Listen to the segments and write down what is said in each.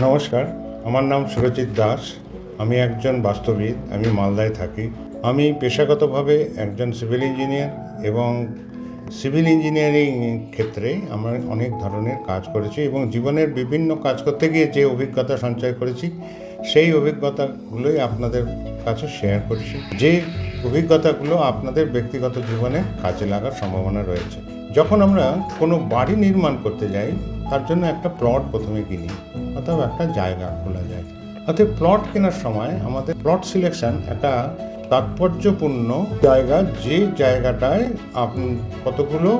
নমস্কার, আমার নাম সুরজিৎ দাস। আমি একজন বাস্তুবিদ। আমি মালদায় থাকি। আমি পেশাগতভাবে একজন সিভিল ইঞ্জিনিয়ার এবং সিভিল ইঞ্জিনিয়ারিং ক্ষেত্রে আমার অনেক ধরনের কাজ করেছি এবং জীবনের বিভিন্ন কাজ করতে গিয়ে যে অভিজ্ঞতা সঞ্চয় করেছি সেই অভিজ্ঞতাগুলোই আপনাদের কাছে শেয়ার করছি। যে অভিজ্ঞতাগুলো আপনাদের ব্যক্তিগত জীবনে কাজে লাগার সম্ভাবনা রয়েছে। যখন আমরা কোনো বাড়ি নির্মাণ করতে যাই তার জন্য একটা প্লট প্রথমে কিনি অথবা একটা জায়গা খোলা যায়। অর্থাৎ প্লট কেনার সময় আমাদের প্লট সিলেকশন একটা তাৎপর্যপূর্ণ জায়গা, যে জায়গাটায় কতগুলো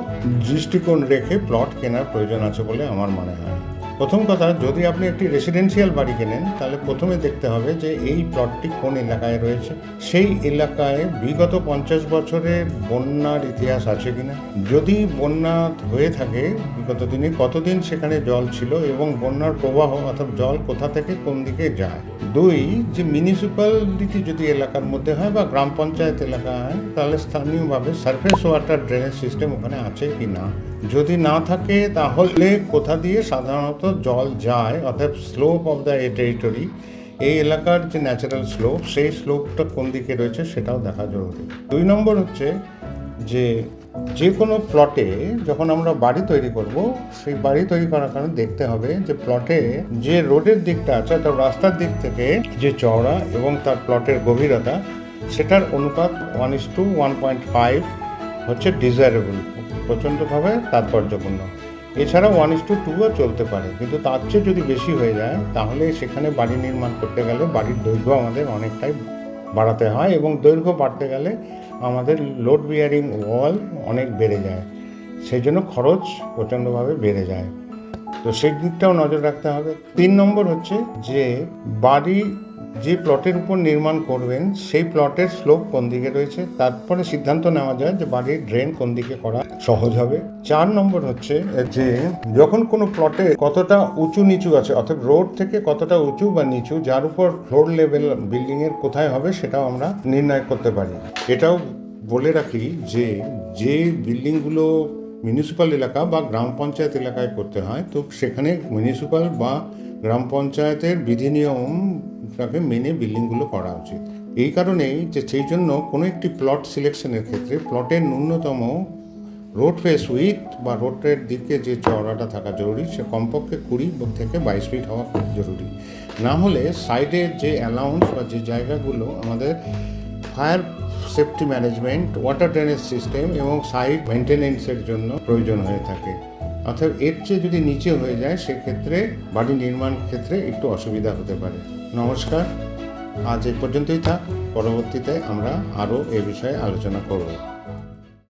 দৃষ্টিকোণ রেখে প্লট কেনার প্রয়োজন আছে বলে আমার মনে হয়। প্রথম কথা, যদি আপনি একটি রেসিডেন্সিয়াল বাড়ি কেনেন তাহলে প্রথমে দেখতে হবে যে এই প্লটটি কোন এলাকায় রয়েছে, সেই এলাকায় বিগত 50 বছরের বন্যার ইতিহাস আছে কিনা, যদি বন্যা হয়ে থাকে বিগত দিনে কতদিন সেখানে জল ছিল এবং বন্যার প্রবাহ অর্থাৎ জল কোথা থেকে কোন দিকে যায়। দুই, যে মিউনিসিপ্যালিটি যদি এলাকার মধ্যে হয় বা গ্রাম পঞ্চায়েত এলাকা হয় তাহলে স্থানীয়ভাবে সারফেস ওয়াটার ড্রেনেজ সিস্টেম ওখানে আছে কি না, যদি না থাকে তাহলে কোথা দিয়ে সাধারণত জল যায় অর্থাৎ স্লোপ অফ দ্য টেরিটরি, এই এলাকার যে ন্যাচারাল স্লোপ সেই স্লোপটা কোন দিকে রয়েছে সেটাও দেখা জরুরি। 2 নম্বর হচ্ছে যে কোনো প্লটে যখন আমরা বাড়ি তৈরি করব সেই বাড়ি তৈরি করার কারণে দেখতে হবে যে প্লটে যে রোডের দিকটা আছে অর্থাৎ রাস্তার দিক থেকে যে চওড়া এবং তার প্লটের গভীরতা সেটার অনুপাত 1:1.5 হচ্ছে ডিজায়ারেবল, প্রচণ্ডভাবে তাৎপর্যপূর্ণ। এছাড়া 1:2ও চলতে পারে, কিন্তু তার চেয়ে যদি বেশি হয়ে যায় তাহলে সেখানে বাড়ি নির্মাণ করতে গেলে বাড়ির দৈর্ঘ্য আমাদের অনেকটাই বাড়াতে হয় এবং দৈর্ঘ্য বাড়তে গেলে আমাদের লোড বিয়ারিং ওয়াল অনেক বেড়ে যায়, সেই জন্য খরচ প্রচণ্ডভাবে বেড়ে যায়। তো সেই দিকটাও নজর রাখতে হবে। 3 নম্বর হচ্ছে যে বাড়ি যে প্লটের উপর নির্মাণ করবেন সেই প্লটের স্লোপ কোন দিকে রয়েছে, তারপরে সিদ্ধান্ত নেওয়া যায় যে বাড়ির ড্রেন কোন দিকে করা সহজ হবে। 4 নম্বর হচ্ছে যে যখন কোনো প্লটে কতটা উঁচু নিচু আছে অর্থাৎ রোড থেকে কতটা উঁচু বা নিচু, যার উপর ফ্লোর লেভেল বিল্ডিংয়ের কোথায় হবে সেটাও আমরা নির্ণয় করতে পারি। এটাও বলে রাখি যে বিল্ডিংগুলো মিউনিসিপ্যাল এলাকা বা গ্রাম পঞ্চায়েত এলাকায় করতে হয় তো সেখানে মিউনিসিপ্যাল বা গ্রাম পঞ্চায়েতের বিধিনিয়মটাকে মেনে বিল্ডিংগুলো করা উচিত। এই কারণেই যে সেই জন্য কোনো একটি প্লট সিলেকশনের ক্ষেত্রে প্লটের ন্যূনতম রোড ফেস উইথ বা রোডের দিকে যে চওড়াটা থাকা জরুরি সে কমপক্ষে 20 থেকে 22 ফিট হওয়া খুব জরুরি। না হলে সাইডের যে অ্যালাউন্স বা যে জায়গাগুলো আমাদের fire safety management, water drainage system এবং সাইট মেনটেনেন্সের জন্য প্রয়োজন হয়ে থাকে, অর্থাৎ এর চেয়ে যদি নিচে হয়ে যায় সেক্ষেত্রে বাড়ি নির্মাণ ক্ষেত্রে একটু অসুবিধা হতে পারে। নমস্কার, আজ এই পর্যন্তই থাক। পরবর্তীতে আমরা আরও এ বিষয়ে আলোচনা করব।